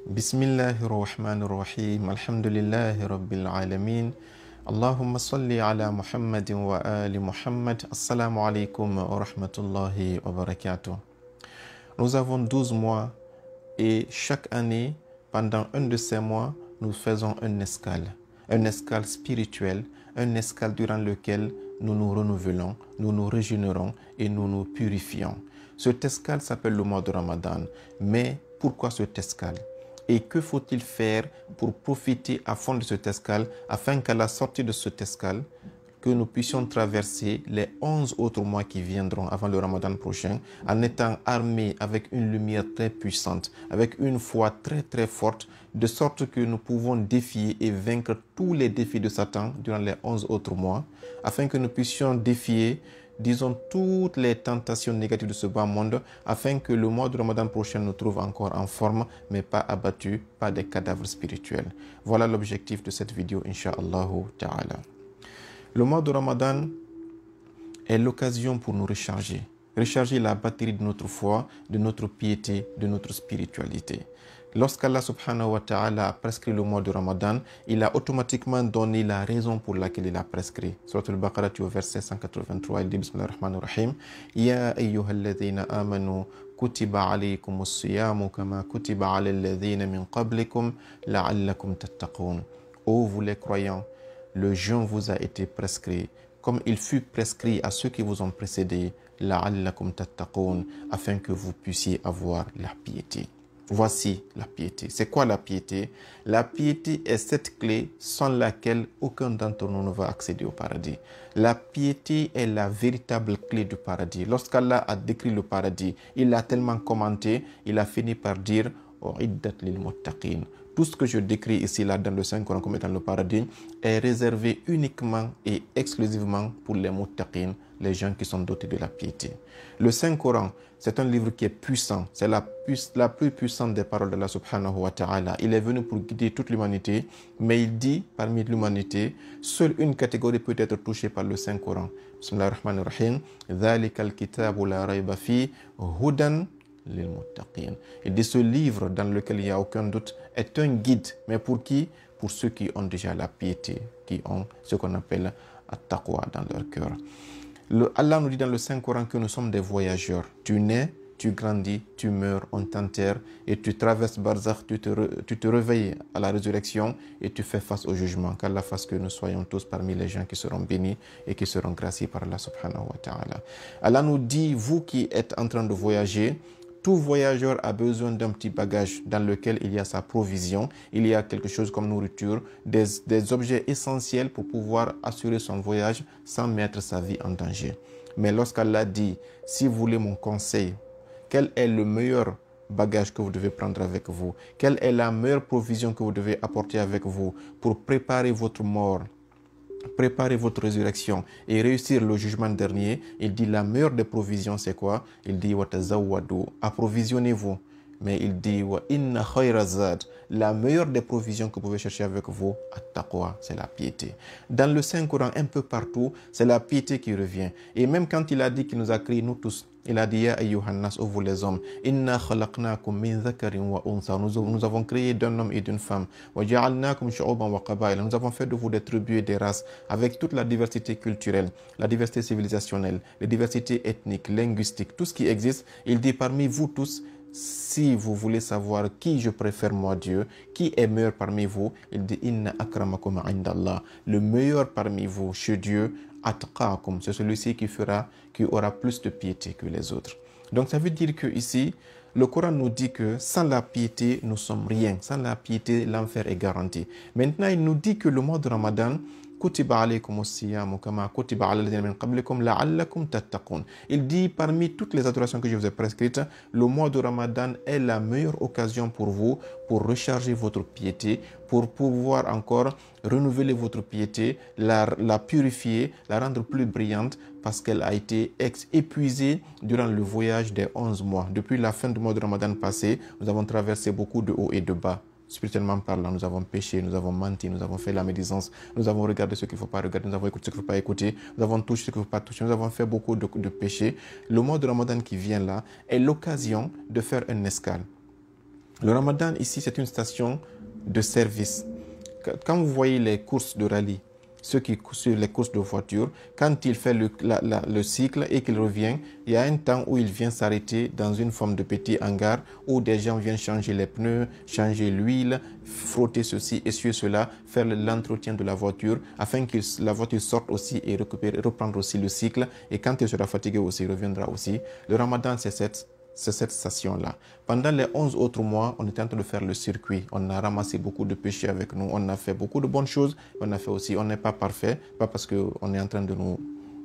Bismillahirrahmanirrahim. Alhamdulillahi Rabbil Alamin. Allahumma salli ala Muhammadin wa ali Muhammad. Assalamu alaikum wa rahmatullahi wa barakatuh. Nous avons 12 mois et chaque année, pendant un de ces mois, nous faisons une escale spirituelle, une escale durant laquelle nous nous renouvelons, nous nous régénérons et nous nous purifions. Cette escale s'appelle le mois de Ramadan. Mais pourquoi cette escale? Et que faut-il faire pour profiter à fond de cette escale afin qu'à la sortie de cette escale, que nous puissions traverser les 11 autres mois qui viendront avant le Ramadan prochain en étant armés avec une lumière très puissante, avec une foi très très forte, de sorte que nous pouvons défier et vaincre tous les défis de Satan durant les 11 autres mois, afin que nous puissions défier, disons, toutes les tentations négatives de ce bas monde, afin que le mois de Ramadan prochain nous trouve encore en forme, mais pas abattus, pas des cadavres spirituels. Voilà l'objectif de cette vidéo, Inch'Allah Ta'ala. Le mois de Ramadan est l'occasion pour nous recharger la batterie de notre foi, de notre piété, de notre spiritualité. Lorsqu'Allah subhanahu wa ta'ala a prescrit le mois de Ramadan, il a automatiquement donné la raison pour laquelle il a prescrit. Surat al-Baqarah, au verset 183, il dit Bismillahirrahmanirrahim. Ya ayyuhalladhina amanu kutiba alaykumus siyamu kama kutiba alal ladhina min qablikum la'allakum tattaqun. Ô vous les croyants, le jeûne vous a été prescrit, comme il fut prescrit à ceux qui vous ont précédés, la'allakum tattaqun, afin que vous puissiez avoir la piété. Voici la piété. C'est quoi la piété? La piété est cette clé sans laquelle aucun d'entre nous ne va accéder au paradis. La piété est la véritable clé du paradis. Lorsqu'Allah a décrit le paradis, il l'a tellement commenté, il a fini par dire U'iddat lil muttaqin. Tout ce que je décris ici, là, dans le Saint-Coran comme étant le paradis, est réservé uniquement et exclusivement pour les muttaqin, les gens qui sont dotés de la piété. Le Saint-Coran, c'est un livre qui est puissant. C'est la plus puissante des paroles d'Allah subhanahu wa ta'ala. Il est venu pour guider toute l'humanité, mais il dit, parmi l'humanité, seule une catégorie peut être touchée par le Saint-Coran. Bismillahirrahmanirrahim. Dhalika al-kitabu la rayba fi hudan. Il dit ce livre dans lequel il n'y a aucun doute est un guide, mais pour qui? Pour ceux qui ont déjà la piété, qui ont ce qu'on appelle at-taqwa dans leur cœur. Allah nous dit dans le Saint-Coran que nous sommes des voyageurs. Tu nais, tu grandis, tu meurs, on t'enterre et tu traverses Barzakh, tu te réveilles à la résurrection et tu fais face au jugement. Qu'Allah fasse que nous soyons tous parmi les gens qui seront bénis et qui seront graciés par Allah subhanahu wa ta'ala. Allah nous dit, vous qui êtes en train de voyager, tout voyageur a besoin d'un petit bagage dans lequel il y a sa provision, il y a quelque chose comme nourriture, des objets essentiels pour pouvoir assurer son voyage sans mettre sa vie en danger. Mais lorsqu'Allah dit, si vous voulez mon conseil, quel est le meilleur bagage que vous devez prendre avec vous? Quelle est la meilleure provision que vous devez apporter avec vous pour préparer votre mort, préparer votre résurrection et réussir le jugement dernier? Il dit la meilleure des provisions c'est quoi? Il dit watazawwadu, approvisionnez-vous. Mais il dit wa inna khayra zad, la meilleure des provisions que vous pouvez chercher avec vous, at-taqwa, c'est la piété. Dans le Saint-Coran, un peu partout, c'est la piété qui revient. Et même quand il a dit qu'il nous a créé nous tous, il a dit ya ayyuhan nas, ô vous les hommes, inna khalaqnakum min dhakarin wa untha, nous avons créé d'un homme et d'une femme, wa ja'alnakum shu'uban wa qaba'ila, nous avons fait de vous des tribus et des races avec toute la diversité culturelle, la diversité civilisationnelle, la diversité ethnique, linguistique, tout ce qui existe. Il dit parmi vous tous, si vous voulez savoir qui je préfère moi Dieu, qui est meilleur parmi vous, il dit inna akramakum indallah, le meilleur parmi vous chez Dieu, atqakum, c'est celui-ci qui aura plus de piété que les autres. Donc ça veut dire que ici, le Coran nous dit que sans la piété, nous sommes rien. Sans la piété, l'enfer est garanti. Maintenant, il nous dit que le mois de Ramadan, il dit parmi toutes les adorations que je vous ai prescrites, le mois de Ramadan est la meilleure occasion pour vous pour recharger votre piété, pour pouvoir encore renouveler votre piété, la purifier, la rendre plus brillante parce qu'elle a été épuisée durant le voyage des 11 mois. Depuis la fin du mois de Ramadan passé, nous avons traversé beaucoup de hauts et de bas. Spirituellement parlant, nous avons péché, nous avons menti, nous avons fait la médisance, nous avons regardé ce qu'il ne faut pas regarder, nous avons écouté ce qu'il ne faut pas écouter, nous avons touché ce qu'il ne faut pas toucher, nous avons fait beaucoup de péchés. Le mois de Ramadan qui vient là est l'occasion de faire une escale. Le Ramadan, ici, c'est une station de service. Quand vous voyez les courses de rallye, ceux qui suivent les courses de voiture, quand il fait le cycle et qu'il revient, il y a un temps où il vient s'arrêter dans une forme de petit hangar où des gens viennent changer les pneus, changer l'huile, frotter ceci, essuyer cela, faire l'entretien de la voiture afin que la voiture sorte aussi et reprendre aussi le cycle. Et quand il sera fatigué aussi, il reviendra aussi. Le Ramadan, c'est cette station-là. Pendant les 11 autres mois, on était en train de faire le circuit. On a ramassé beaucoup de péchés avec nous. On a fait beaucoup de bonnes choses. On a fait aussi, on n'est pas parfait, pas parce qu'on est en train de nous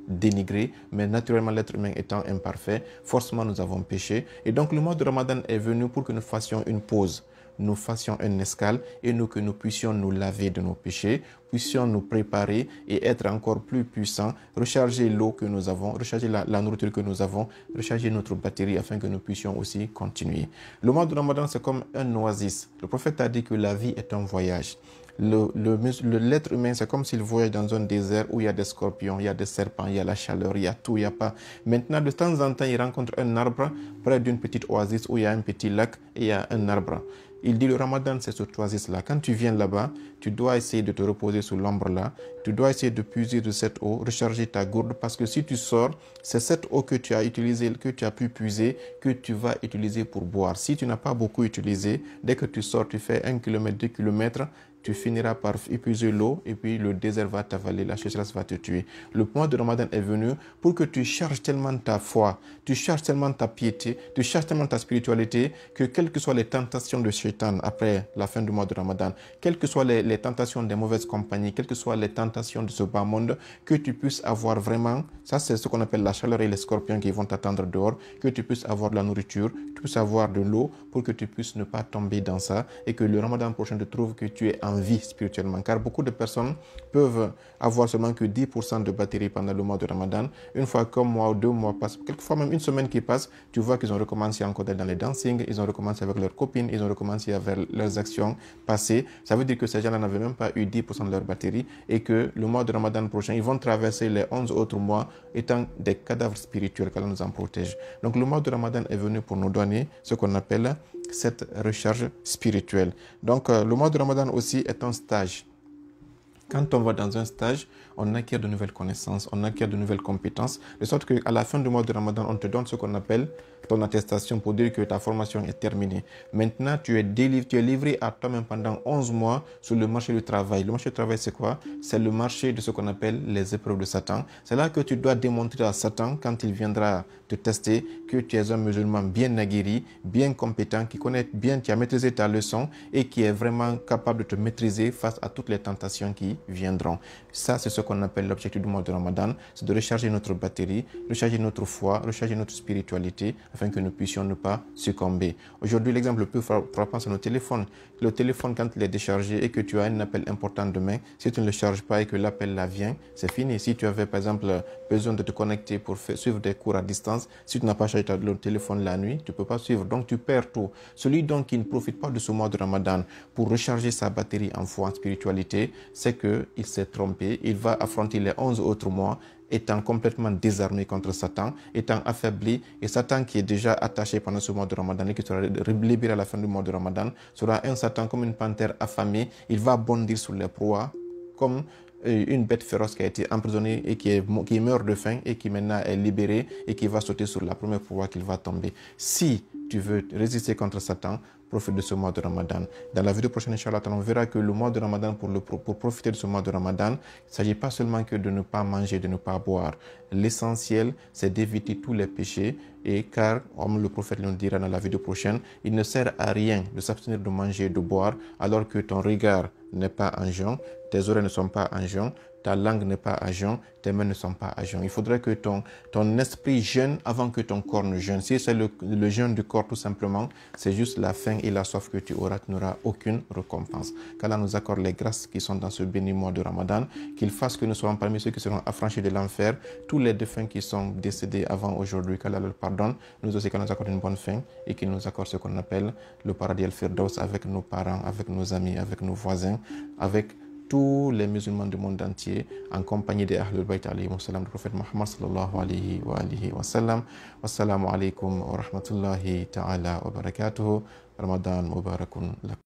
dénigrer, mais naturellement l'être humain étant imparfait, forcément nous avons péché. Et donc le mois de Ramadan est venu pour que nous fassions une pause, nous fassions une escale et que nous puissions nous laver de nos péchés, puissions nous préparer et être encore plus puissants, recharger l'eau que nous avons, recharger la nourriture que nous avons, recharger notre batterie afin que nous puissions aussi continuer. Le mois de Ramadan, c'est comme un oasis. Le prophète a dit que la vie est un voyage. L'être humain, c'est comme s'il voyage dans un désert où il y a des scorpions, il y a des serpents, il y a la chaleur, il y a tout, il n'y a pas. Maintenant, de temps en temps, il rencontre un arbre près d'une petite oasis où il y a un petit lac et il y a un arbre. Il dit le Ramadan, c'est cette oasis-là. Quand tu viens là-bas, tu dois essayer de te reposer sous l'ombre là. Tu dois essayer de puiser de cette eau, recharger ta gourde parce que si tu sors, c'est cette eau que tu as utilisée, que tu as pu puiser, que tu vas utiliser pour boire. Si tu n'as pas beaucoup utilisé, dès que tu sors, tu fais 1 km, 2 km, tu finiras par épuiser l'eau et puis le désert va t'avaler, la sécheresse va te tuer. Le mois de Ramadan est venu pour que tu charges tellement ta foi, tu charges tellement ta piété, tu charges tellement ta spiritualité que quelles que soient les tentations de Shaitan après la fin du mois de Ramadan, quelles que soient les tentations des mauvaises compagnies, quelles que soient les tentations de ce bas monde, que tu puisses avoir vraiment, ça c'est ce qu'on appelle la chaleur et les scorpions qui vont t'attendre dehors, que tu puisses avoir de la nourriture, que tu puisses avoir de l'eau pour que tu puisses ne pas tomber dans ça et que le Ramadan prochain te trouve que tu es en vie spirituellement, car beaucoup de personnes peuvent avoir seulement que 10% de batterie pendant le mois de Ramadan. Une fois qu'un mois ou 2 mois passent, quelquefois même une semaine qui passe, tu vois qu'ils ont recommencé encore dans les dancing, ils ont recommencé avec leurs copines, ils ont recommencé avec leurs actions passées. Ça veut dire que ces gens-là n'avaient même pas eu 10% de leur batterie et que le mois de Ramadan prochain, ils vont traverser les 11 autres mois étant des cadavres spirituels, qu'Allah nous en protège. Donc le mois de Ramadan est venu pour nous donner ce qu'on appelle cette recharge spirituelle. Donc le mois de Ramadan aussi est un stage. Quand on va dans un stage, on acquiert de nouvelles connaissances, on acquiert de nouvelles compétences, de sorte qu'à la fin du mois de Ramadan, on te donne ce qu'on appelle ton attestation pour dire que ta formation est terminée. Maintenant, tu es livré à toi-même pendant 11 mois sur le marché du travail. Le marché du travail, c'est quoi? C'est le marché de ce qu'on appelle les épreuves de Satan. C'est là que tu dois démontrer à Satan, quand il viendra te tester, que tu es un musulman bien aguerri, bien compétent, qui connaît bien, qui a maîtrisé ta leçon et qui est vraiment capable de te maîtriser face à toutes les tentations qui viendront. Ça, c'est ce qu'on appelle l'objectif du mois de Ramadan, c'est de recharger notre batterie, recharger notre foi, recharger notre spiritualité, afin que nous puissions ne pas succomber. Aujourd'hui, l'exemple le plus frappant, c'est nos téléphones. Le téléphone, quand il est déchargé et que tu as un appel important demain, si tu ne le charges pas et que l'appel là vient, c'est fini. Si tu avais, par exemple, besoin de te connecter pour suivre des cours à distance, si tu n'as pas chargé ton téléphone la nuit, tu ne peux pas suivre. Donc, tu perds tout. Celui donc qui ne profite pas de ce mois de Ramadan pour recharger sa batterie en foi, en spiritualité, c'est qu'il s'est trompé. Il va affronter les 11 autres mois étant complètement désarmé contre Satan, étant affaibli, et Satan qui est déjà attaché pendant ce mois de Ramadan et qui sera libéré à la fin du mois de Ramadan, sera un Satan comme une panthère affamée. Il va bondir sur les proies comme une bête féroce qui a été emprisonnée et qui meurt de faim et qui maintenant est libérée et qui va sauter sur la première proie qu'il va tomber. Si tu veux résister contre Satan, profite de ce mois de Ramadan. Dans la vidéo prochaine, Inch'Allah, on verra que le mois de Ramadan, pour profiter de ce mois de Ramadan, il ne s'agit pas seulement que de ne pas manger, de ne pas boire. L'essentiel, c'est d'éviter tous les péchés. Et car, comme le prophète nous dira dans la vidéo prochaine, il ne sert à rien de s'abstenir de manger et de boire alors que ton regard n'est pas en jeûne, tes oreilles ne sont pas en jeûne, ta langue n'est pas à jeûne, tes mains ne sont pas à jeûne. Il faudrait que ton esprit jeûne avant que ton corps ne jeûne. Si c'est le jeûne du corps tout simplement, c'est juste la faim et la soif que tu n'auras aucune récompense. Qu'Allah nous accorde les grâces qui sont dans ce béni mois de Ramadan, qu'il fasse que nous soyons parmi ceux qui seront affranchis de l'enfer, tous les défunts qui sont décédés avant aujourd'hui, qu'Allah leur pardonne, nous aussi qu'Allah nous accorde une bonne fin et qu'il nous accorde ce qu'on appelle le paradis al-Firdaus avec nos parents, avec nos amis, avec nos voisins, avec tous les musulmans du monde entier en compagnie des Ahlul Bayt alayhi salam, du prophète Muhammad sallallahu alayhi wa sallam. Wassalamu alaikum wa rahmatullahi ta'ala wa barakatuhu. Ramadan Mubarakun lakum.